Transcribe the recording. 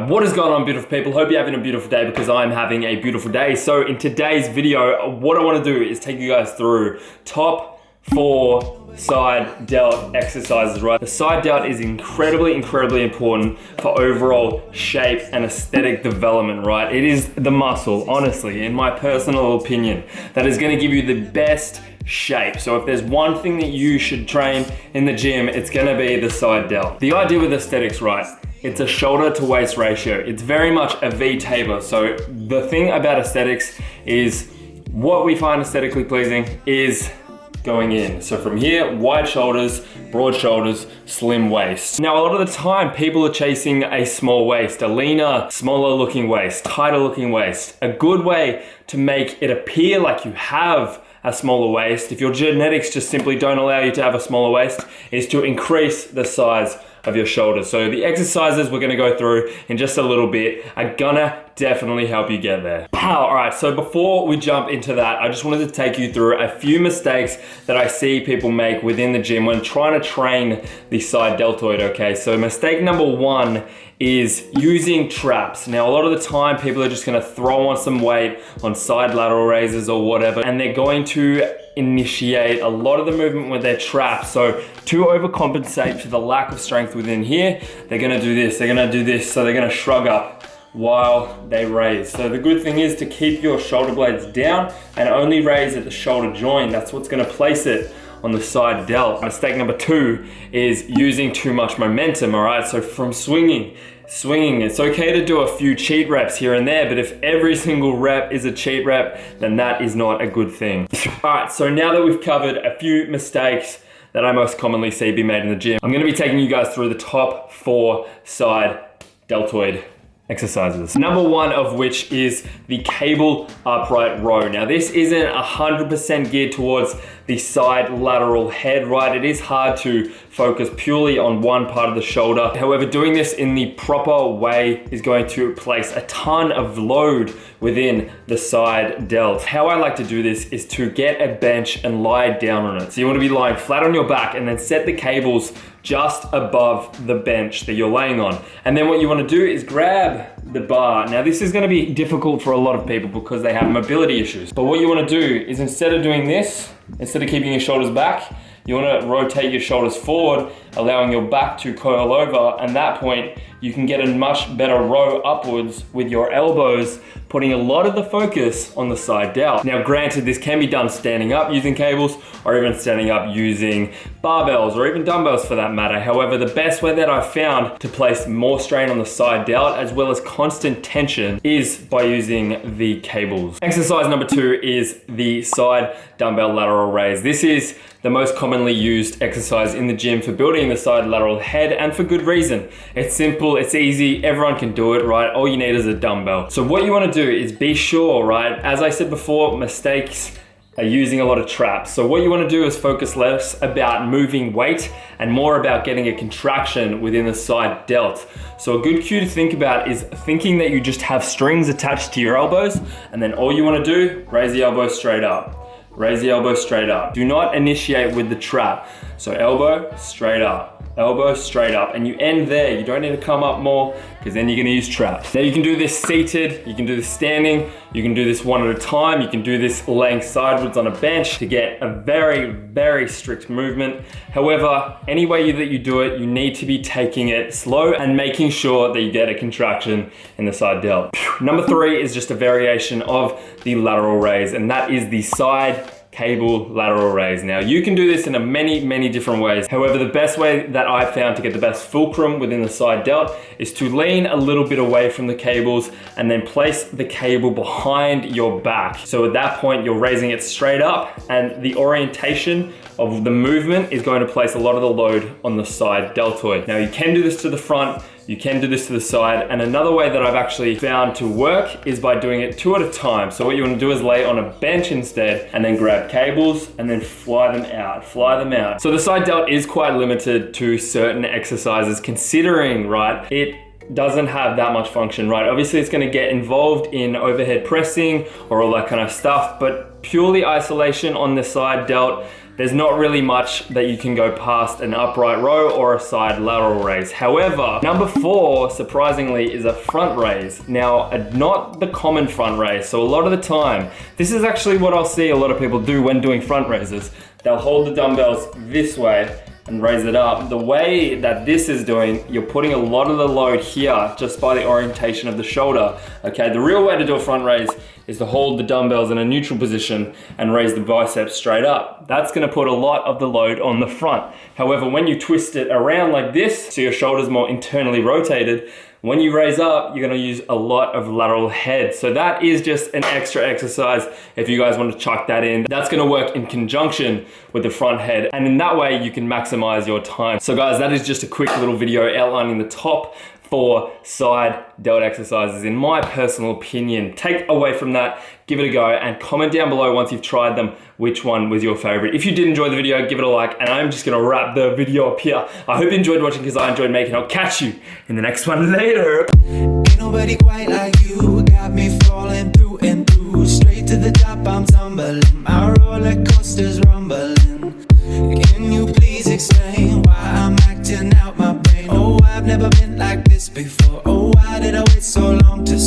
What is going on, beautiful people? Hope you're having a beautiful day, because I'm having a beautiful day. So in today's video, what I want to do is take you guys through top 4 side delt exercises, right? The side delt is incredibly important for overall shape and aesthetic development, right? It is the muscle, honestly, in my personal opinion, that is going to give you the best shape. So if there's one thing that you should train in the gym, it's going to be the side delt. The idea with aesthetics, right? It's a shoulder to waist ratio. It's very much a V taper. So the thing about aesthetics is what we find aesthetically pleasing is going in. So from here, wide shoulders, broad shoulders, slim waist. Now, a lot of the time, people are chasing a small waist, a leaner, smaller looking waist, tighter looking waist. A good way to make it appear like you have a smaller waist, if your genetics just simply don't allow you to have a smaller waist, is to increase the size of your shoulders. So the exercises we're gonna go through in just a little bit are gonna definitely help you get there. All right, so before we jump into that, I just wanted to take you through a few mistakes that I see people make within the gym when trying to train the side deltoid, okay? So mistake number 1 is using traps. Now, a lot of the time, people are just gonna throw on some weight on side lateral raises or whatever, and they're going to initiate a lot of the movement with their traps. So to overcompensate for the lack of strength within here, they're gonna do this, they're gonna do this, so they're gonna shrug up while they raise. So the good thing is to keep your shoulder blades down and only raise at the shoulder joint. That's what's gonna place it on the side delt. Mistake number 2 is using too much momentum, all right? So from swinging, it's okay to do a few cheat reps here and there, but if every single rep is a cheat rep, then that is not a good thing. All right, so now that we've covered a few mistakes that I most commonly see be made in the gym, I'm gonna be taking you guys through the top 4 side deltoid exercises. Number 1 of which is the cable upright row. Now, this isn't 100% geared towards the side lateral head, right? It is hard to focus purely on one part of the shoulder. However, doing this in the proper way is going to place a ton of load within the side delt. How I like to do this is to get a bench and lie down on it. So you want to be lying flat on your back and then set the cables just above the bench that you're laying on. And then what you want to do is grab the bar. Now, this is going to be difficult for a lot of people because they have mobility issues. But what you want to do is, instead of doing this, instead of keeping your shoulders back, you want to rotate your shoulders forward, allowing your back to coil over. And at that point, you can get a much better row upwards with your elbows, putting a lot of the focus on the side delt. Now, granted, this can be done standing up using cables, or even standing up using barbells, or even dumbbells for that matter. However, the best way that I've found to place more strain on the side delt, as well as constant tension, is by using the cables. Exercise number 2 is the side dumbbell lateral raise. This is the most commonly used exercise in the gym for building the side lateral head, and for good reason. It's simple, it's easy, everyone can do it, right? All you need is a dumbbell. So what you want to do is be sure, right? As I said before, mistakes are using a lot of traps. So what you want to do is focus less about moving weight and more about getting a contraction within the side delt. So a good cue to think about is thinking that you just have strings attached to your elbows, and then all you want to do, raise the elbow straight up. Raise the elbow straight up. Do not initiate with the trap. So elbow straight up, elbow straight up, and you end there. You don't need to come up more, because then you're gonna use traps. Now, you can do this seated, you can do this standing, you can do this one at a time, you can do this laying sideways on a bench to get a very strict movement. However, any way that you do it, you need to be taking it slow and making sure that you get a contraction in the side delt. Number 3 is just a variation of the lateral raise, and that is the side cable lateral raise. Now, you can do this in many different ways. However, the best way that I've found to get the best fulcrum within the side delt is to lean a little bit away from the cables and then place the cable behind your back. So at that point, you're raising it straight up, and the orientation of the movement is going to place a lot of the load on the side deltoid. Now, you can do this to the front, you can do this to the side, and another way that I've actually found to work is by doing it 2 at a time. So what you want to do is lay on a bench instead, and then grab cables and then fly them out. So the side delt is quite limited to certain exercises, considering, right, it doesn't have that much function, right? Obviously, it's gonna get involved in overhead pressing or all that kind of stuff, but purely isolation on the side delt there's not really much that you can go past an upright row or a side lateral raise. However, number 4, surprisingly, is a front raise. Now, not the common front raise. So a lot of the time, this is actually what I'll see a lot of people do when doing front raises. They'll hold the dumbbells this way and raise it up. The way that this is doing, you're putting a lot of the load here just by the orientation of the shoulder. Okay, the real way to do a front raise is to hold the dumbbells in a neutral position and raise the biceps straight up. That's gonna put a lot of the load on the front. However, when you twist it around like this, so your shoulder's more internally rotated, when you raise up, you're gonna use a lot of lateral head. So that is just an extra exercise if you guys want to chuck that in. That's gonna work in conjunction with the front head. And in that way, you can maximize your time. So guys, that is just a quick little video outlining the top 4 side delt exercises in my personal opinion. Take away from that, give it a go, and comment down below once you've tried them which one was your favorite. If you did enjoy the video, give it a like, and I'm just gonna wrap the video up here. I hope you enjoyed watching because I enjoyed making it. I'll catch you in the next one later. Ain't nobody quite like you, got me falling through and through. Straight to the top, I'm tumbling, my roller coaster's rumbling. Can you please explain why I'm acting out my brain? Oh, I've never been like this before. Oh, why did I wait so long to